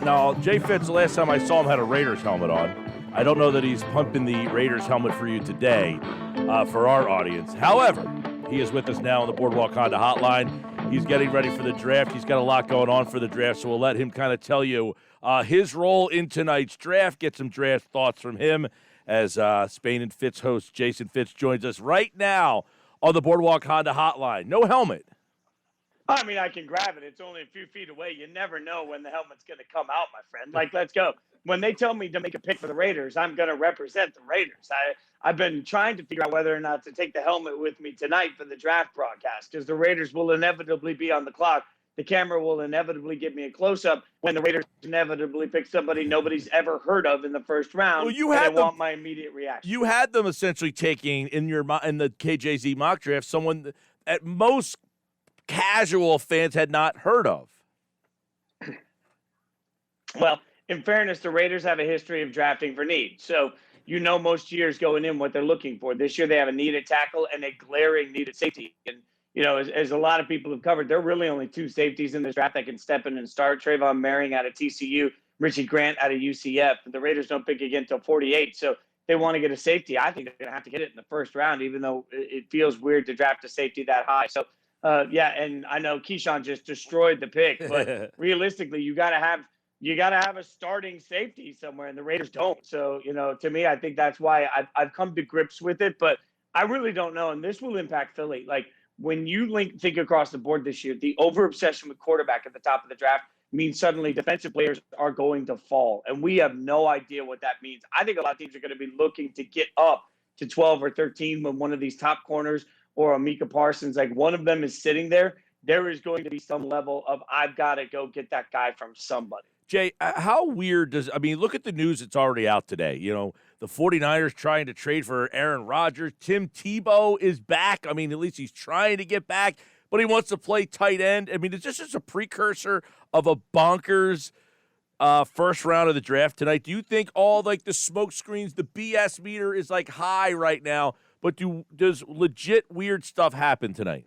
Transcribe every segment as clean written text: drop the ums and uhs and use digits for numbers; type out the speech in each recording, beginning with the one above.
Now, Jay Fitz, the last time I saw him, had a Raiders helmet on. I don't know that he's pumping the Raiders helmet for you today for our audience. However, he is with us now on the Boardwalk Honda Hotline. He's getting ready for the draft. He's got a lot going on for the draft, so we'll let him kind of tell you his role in tonight's draft, get some draft thoughts from him as Spain and Fitz host Jason Fitz joins us right now on the Boardwalk Honda Hotline. No helmet. I mean, I can grab it. It's only a few feet away. You never know when the helmet's going to come out, my friend. Like, let's go. When they tell me to make a pick for the Raiders, I'm going to represent the Raiders. I've been trying to figure out whether or not to take the helmet with me tonight for the draft broadcast because the Raiders will inevitably be on the clock. The camera will inevitably give me a close-up when the Raiders inevitably pick somebody nobody's ever heard of in the first round. Well, you had want my immediate reaction. You had them essentially taking in the KJZ mock draft someone that at most casual fans had not heard of. Well, in fairness, the Raiders have a history of drafting for need. So most years going in what they're looking for. This year they have a need at tackle and a glaring need at safety. And, as a lot of people have covered, there are really only two safeties in this draft that can step in and start. Trayvon Merring out of TCU, Richie Grant out of UCF. The Raiders don't pick again until 48. So they want to get a safety. I think they're going to have to get it in the first round, even though it feels weird to draft a safety that high. So, and I know Keyshawn just destroyed the pick, but realistically, you got to have a starting safety somewhere, and the Raiders don't. So, to me, I think that's why I've come to grips with it, but I really don't know, and this will impact Philly. Like, when you think across the board this year, the over-obsession with quarterback at the top of the draft means suddenly defensive players are going to fall, and we have no idea what that means. I think a lot of teams are going to be looking to get up to 12 or 13 when one of these top corners or Micah Parsons, like one of them is sitting there. There is going to be some level of I've got to go get that guy from somebody. Jay, how weird look at the news that's already out today. The 49ers trying to trade for Aaron Rodgers. Tim Tebow is back. At least he's trying to get back, but he wants to play tight end. Is this just a precursor of a bonkers first round of the draft tonight? Do you think all the smoke screens, the BS meter is high right now, but does legit weird stuff happen tonight?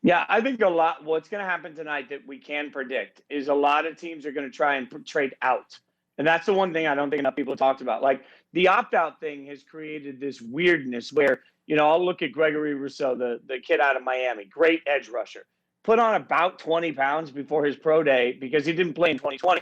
Yeah, I think what's going to happen tonight that we can predict is a lot of teams are going to try and trade out. And that's the one thing I don't think enough people have talked about. Like, the opt-out thing has created this weirdness where, I'll look at Gregory Rousseau, the kid out of Miami, great edge rusher, put on about 20 pounds before his pro day because he didn't play in 2020.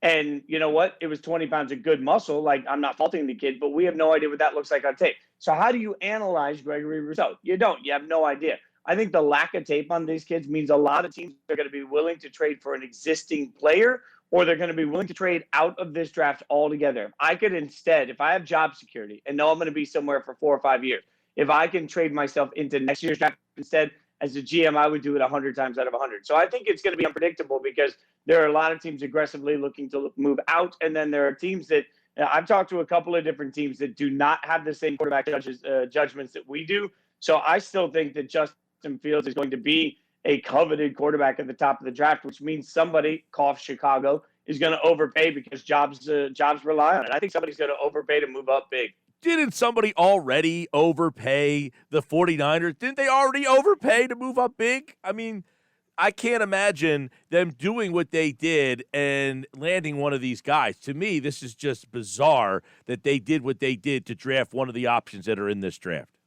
And you know what? It was 20 pounds of good muscle. Like, I'm not faulting the kid, but we have no idea what that looks like on tape. So how do you analyze Gregory Rousseau? You don't. You have no idea. I think the lack of tape on these kids means a lot of teams are going to be willing to trade for an existing player, or they're going to be willing to trade out of this draft altogether. I could instead, if I have job security and know I'm going to be somewhere for 4 or 5 years, if I can trade myself into next year's draft instead, as a GM, I would do it 100 times out of 100. So I think it's going to be unpredictable because there are a lot of teams aggressively looking to move out, and then there are teams that I've talked to a couple of different teams that do not have the same quarterback judgments that we do. So I still think that Justin Fields is going to be a coveted quarterback at the top of the draft, which means somebody, cough Chicago, is going to overpay because jobs rely on it. I think somebody's going to overpay to move up big. Didn't somebody already overpay the 49ers? Didn't they already overpay to move up big? I can't imagine them doing what they did and landing one of these guys. To me, this is just bizarre that they did what they did to draft one of the options that are in this draft.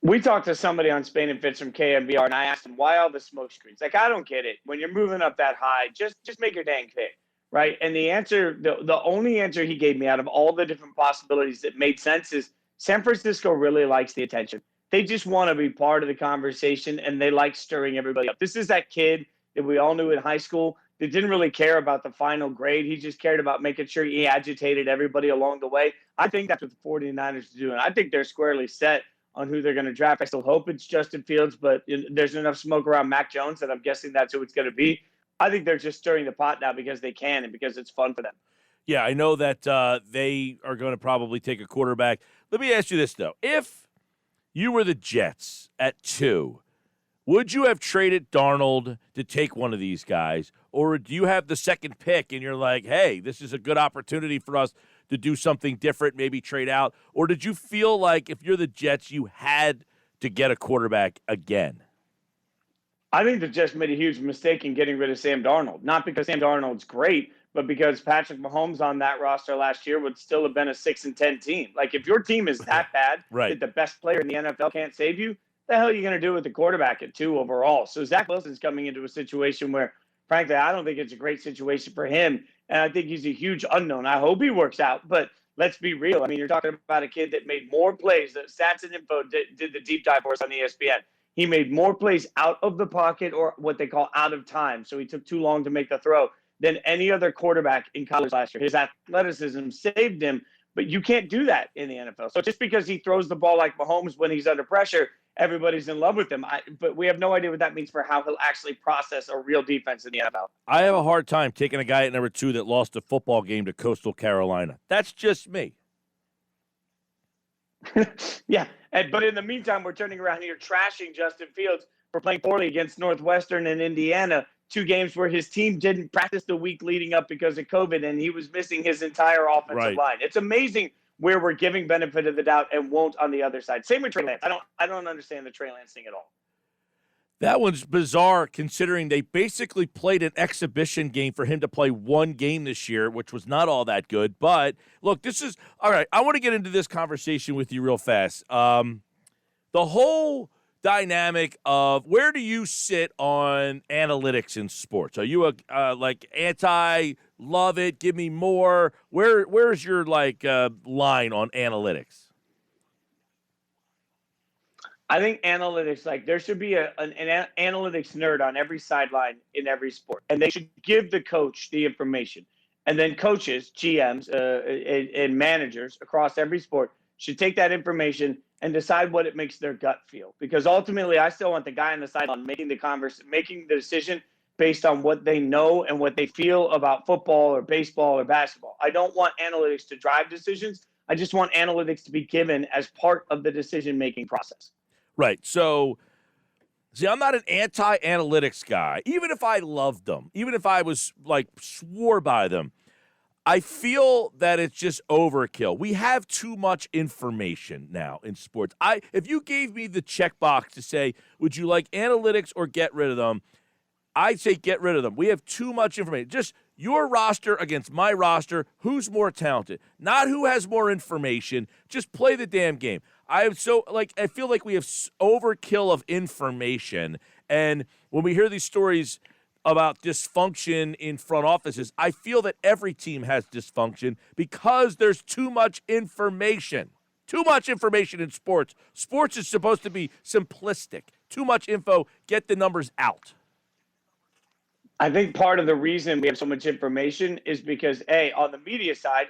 We talked to somebody on Spain and Fitz from KMBR, and I asked him, why all the smoke screens? Like, I don't get it. When you're moving up that high, just make your dang pick, right? And the answer, the only answer he gave me out of all the different possibilities that made sense is San Francisco really likes the attention. They just want to be part of the conversation, and they like stirring everybody up. This is that kid that we all knew in high school that didn't really care about the final grade. He just cared about making sure he agitated everybody along the way. I think that's what the 49ers are doing. I think they're squarely set on who they're going to draft. I still hope it's Justin Fields, but there's enough smoke around Mac Jones that I'm guessing that's who it's going to be. I think they're just stirring the pot now because they can and because it's fun for them. Yeah, I know that they are going to probably take a quarterback. Let me ask you this, though. If you were the Jets at 2, would you have traded Darnold to take one of these guys? Or do you have the second pick and you're like, hey, this is a good opportunity for us to do something different, maybe trade out? Or did you feel like if you're the Jets, you had to get a quarterback again? I think they just made a huge mistake in getting rid of Sam Darnold. Not because Sam Darnold's great, but because Patrick Mahomes on that roster last year would still have been a 6-10 team. Like, if your team is that bad Right. that the best player in the NFL can't save you, the hell are you going to do with the quarterback at 2 overall? So Zach Wilson's coming into a situation where, frankly, I don't think it's a great situation for him. And I think he's a huge unknown. I hope he works out, but let's be real. I mean, you're talking about a kid that made more plays. That Stats and Info did the deep dive for us on ESPN. He made more plays out of the pocket, or what they call out of time. So he took too long to make the throw, than any other quarterback in college last year. His athleticism saved him, but you can't do that in the NFL. So just because he throws the ball like Mahomes when he's under pressure, everybody's in love with him. But we have no idea what that means for how he'll actually process a real defense in the NFL. I have a hard time taking a guy at number 2 that lost a football game to Coastal Carolina. That's just me. Yeah, but in the meantime, we're turning around here trashing Justin Fields for playing poorly against Northwestern and Indiana, 2 games where his team didn't practice the week leading up because of COVID, and he was missing his entire offensive line. It's amazing where we're giving benefit of the doubt and won't on the other side. Same with Trey Lance. I don't understand the Trey Lance thing at all. That one's bizarre considering they basically played an exhibition game for him to play 1 game this year, which was not all that good. But, look, this is – all right, I want to get into this conversation with you real fast. The whole dynamic of where do you sit on analytics in sports? Are you like anti-love it, give me more? Where's your, line on analytics? I think analytics, there should be an analytics nerd on every sideline in every sport, and they should give the coach the information. And then coaches, GMs, and managers across every sport should take that information and decide what it makes their gut feel. Because ultimately, I still want the guy on the sideline making the decision based on what they know and what they feel about football or baseball or basketball. I don't want analytics to drive decisions. I just want analytics to be given as part of the decision-making process. Right. So, see, I'm not an anti-analytics guy. Even if I loved them, even if I was swore by them, I feel that it's just overkill. We have too much information now in sports. If you gave me the checkbox to say, would you like analytics or get rid of them? I'd say get rid of them. We have too much information. Just your roster against my roster. Who's more talented? Not who has more information. Just play the damn game. I feel like we have overkill of information. And when we hear these stories about dysfunction in front offices, I feel that every team has dysfunction because there's too much information. Too much information in sports. Sports is supposed to be simplistic. Too much info, get the numbers out. I think part of the reason we have so much information is because, on the media side,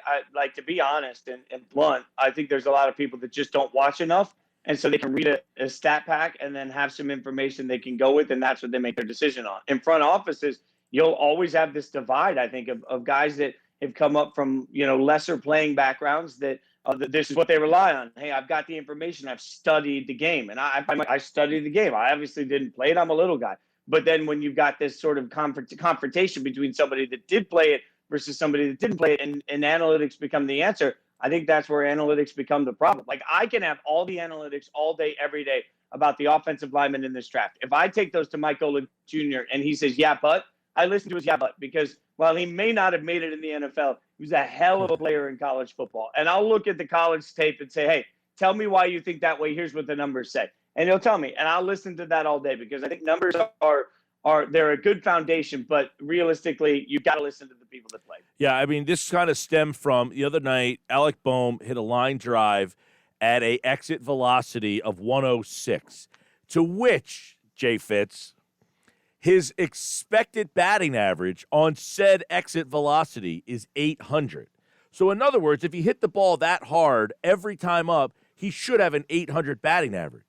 to be honest and blunt, I think there's a lot of people that just don't watch enough. And so they can read a stat pack and then have some information they can go with, and that's what they make their decision on. In front offices, you'll always have this divide, I think, of guys that have come up from, lesser playing backgrounds that this is what they rely on. Hey, I've got the information. I've studied the game. And I studied the game. I obviously didn't play it. I'm a little guy. But then when you've got this sort of confrontation between somebody that did play it versus somebody that didn't play it, and analytics become the answer, I think that's where analytics become the problem. I can have all the analytics all day, every day about the offensive linemen in this draft. If I take those to Mike Gill Jr. and he says, yeah, but, I listen to his yeah, but, because while he may not have made it in the NFL, he was a hell of a player in college football. And I'll look at the college tape and say, hey, tell me why you think that way. Here's what the numbers say. And he'll tell me, and I'll listen to that all day because I think numbers they're a good foundation, but realistically, you've got to listen to the people that play. Yeah, I mean, this kind of stemmed from the other night, Alec Boehm hit a line drive at a exit velocity of 106, to which, Jay Fitz, his expected batting average on said exit velocity is 800. So in other words, if he hit the ball that hard every time up, he should have an 800 batting average.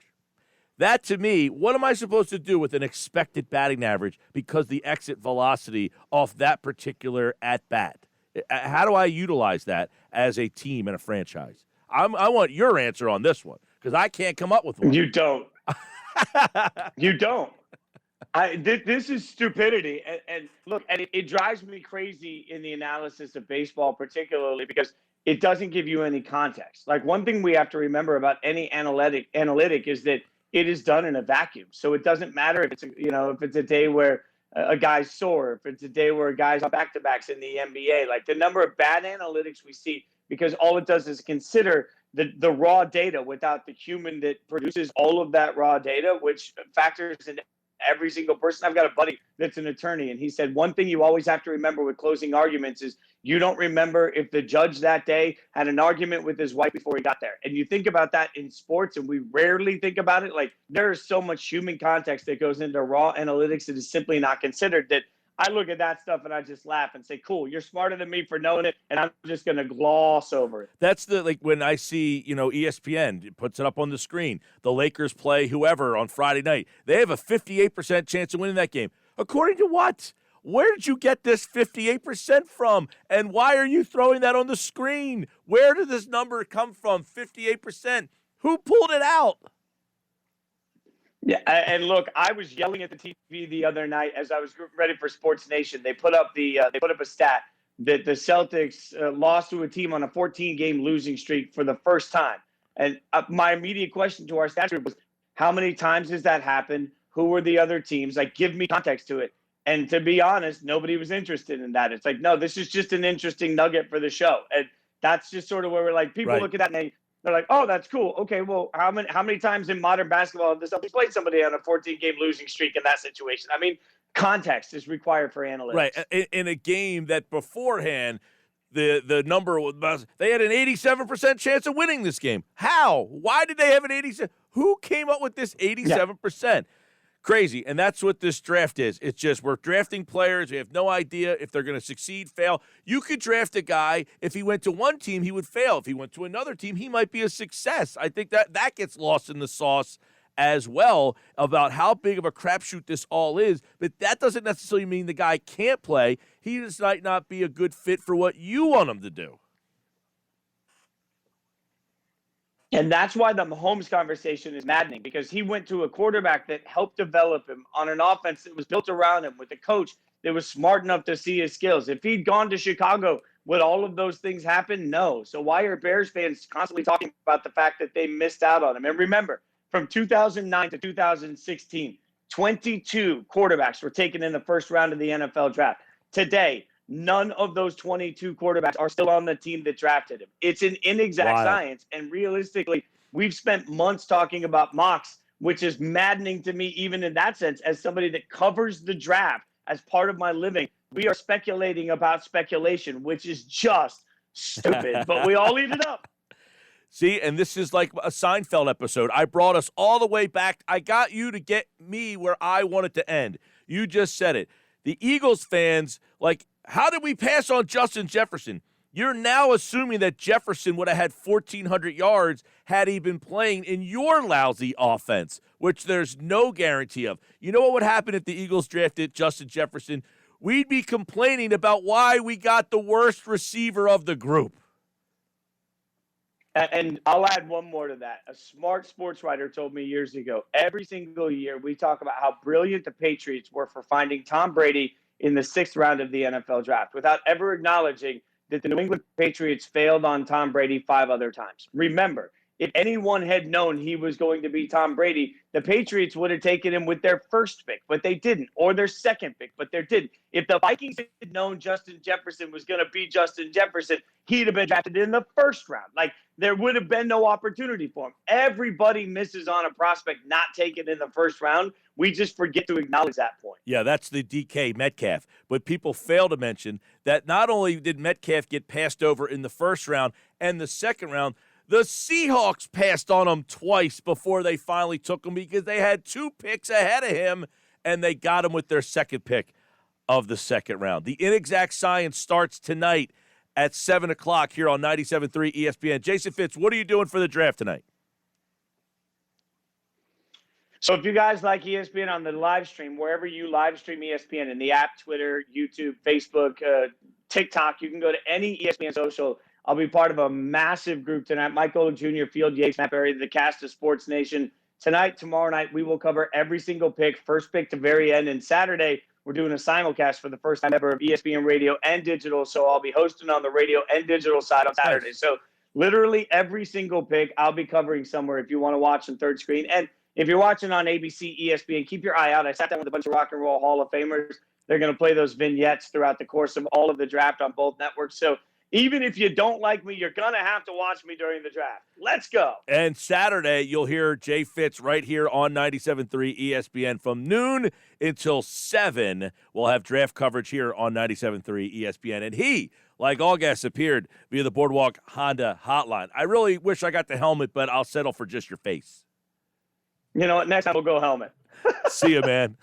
That, to me, what am I supposed to do with an expected batting average because the exit velocity off that particular at-bat? How do I utilize that as a team and a franchise? I want your answer on this one because I can't come up with one. You don't. You don't. This is stupidity. And look, and it drives me crazy in the analysis of baseball particularly because it doesn't give you any context. One thing we have to remember about any analytic is that it is done in a vacuum. So it doesn't matter if it's a day where a guy's sore, if it's a day where a guy's on back-to-backs in the NBA. Like, the number of bad analytics we see, because all it does is consider the raw data without the human that produces all of that raw data, which factors in every single person. I've got a buddy that's an attorney, and he said one thing you always have to remember with closing arguments is you don't remember if the judge that day had an argument with his wife before he got there. And you think about that in sports, and we rarely think about it. Like, there is so much human context that goes into raw analytics that is simply not considered, that I look at that stuff and I just laugh and say, cool, you're smarter than me for knowing it, and I'm just going to gloss over it. That's when I see, ESPN puts it up on the screen. The Lakers play whoever on Friday night. They have a 58% chance of winning that game. According to what? Where did you get this 58% from? And why are you throwing that on the screen? Where did this number come from, 58%? Who pulled it out? Yeah, and look, I was yelling at the TV the other night as I was ready for Sports Nation. They put up a stat that the Celtics lost to a team on a 14-game losing streak for the first time. And my immediate question to our stats group was, how many times has that happened? Who were the other teams? Like, give me context to it. And to be honest, nobody was interested in that. It's like, no, this is just an interesting nugget for the show. And that's just sort of where we're like, people look at that and they're like, oh, that's cool. Okay, well, how many times in modern basketball have the Celtics played somebody on a 14-game losing streak in that situation? I mean, context is required for analytics. Right. In a game that beforehand, the number was, they had an 87% chance of winning this game. How? Why did they have an 87%? Who came up with this 87%? Yeah. Crazy. And that's what this draft is. It's just, we're drafting players. We have no idea if they're going to succeed, fail. You could draft a guy, if he went to one team, he would fail. If he went to another team, he might be a success. I think that gets lost in the sauce as well about how big of a crapshoot this all is. But that doesn't necessarily mean the guy can't play. He just might not be a good fit for what you want him to do. And that's why the Mahomes conversation is maddening, because he went to a quarterback that helped develop him on an offense that was built around him, with a coach that was smart enough to see his skills. If he'd gone to Chicago, would all of those things happen? No. So why are Bears fans constantly talking about the fact that they missed out on him? And remember, from 2009 to 2016, 22 quarterbacks were taken in the first round of the NFL draft. Today, none of those 22 quarterbacks are still on the team that drafted him. It's an inexact science. And realistically, we've spent months talking about mocks, which is maddening to me, even in that sense, as somebody that covers the draft as part of my living. We are speculating about speculation, which is just stupid, but we all eat it up. See, and this is like a Seinfeld episode. I brought us all the way back. I got you to get me where I wanted to end. You just said it. The Eagles fans, how did we pass on Justin Jefferson? You're now assuming that Jefferson would have had 1,400 yards had he been playing in your lousy offense, which there's no guarantee of. You know what would happen if the Eagles drafted Justin Jefferson? We'd be complaining about why we got the worst receiver of the group. And I'll add one more to that. A smart sports writer told me years ago, every single year we talk about how brilliant the Patriots were for finding Tom Brady in the 6th round of the NFL draft, without ever acknowledging that the New England Patriots failed on Tom Brady 5 other times. Remember, if anyone had known he was going to be Tom Brady, the Patriots would have taken him with their first pick, but they didn't, or their second pick, but they didn't. If the Vikings had known Justin Jefferson was going to be Justin Jefferson, he'd have been drafted in the 1st round. There would have been no opportunity for him. Everybody misses on a prospect not taken in the 1st round. We just forget to acknowledge that point. Yeah, that's the DK Metcalf. But people fail to mention that not only did Metcalf get passed over in the 1st round and the 2nd round, the Seahawks passed on him twice before they finally took him, because they had 2 picks ahead of him, and they got him with their 2nd pick of the 2nd round. The Inexact Science starts tonight at 7 o'clock here on 97.3 ESPN. Jason Fitz, what are you doing for the draft tonight? So if you guys like ESPN on the live stream, wherever you live stream ESPN, in the app, Twitter, YouTube, Facebook, TikTok, you can go to any ESPN social. I'll be part of a massive group tonight. Mike Gill Jr., Field Yates, Matt Berry, the cast of Sports Nation. Tonight, tomorrow night, we will cover every single pick, first pick to very end. And Saturday, we're doing a simulcast for the first time ever of ESPN radio and digital. So I'll be hosting on the radio and digital side on Saturday. So literally every single pick I'll be covering somewhere if you want to watch on third screen. And If you're watching on ABC, ESPN, keep your eye out. I sat down with a bunch of Rock and Roll Hall of Famers. They're going to play those vignettes throughout the course of all of the draft on both networks. So even if you don't like me, you're going to have to watch me during the draft. Let's go. And Saturday, you'll hear Jay Fitz right here on 97.3 ESPN from noon until 7. We'll have draft coverage here on 97.3 ESPN. And he, like all guests, appeared via the Boardwalk Honda hotline. I really wish I got the helmet, but I'll settle for just your face. You know what? Next time we'll go helmet. See you, man.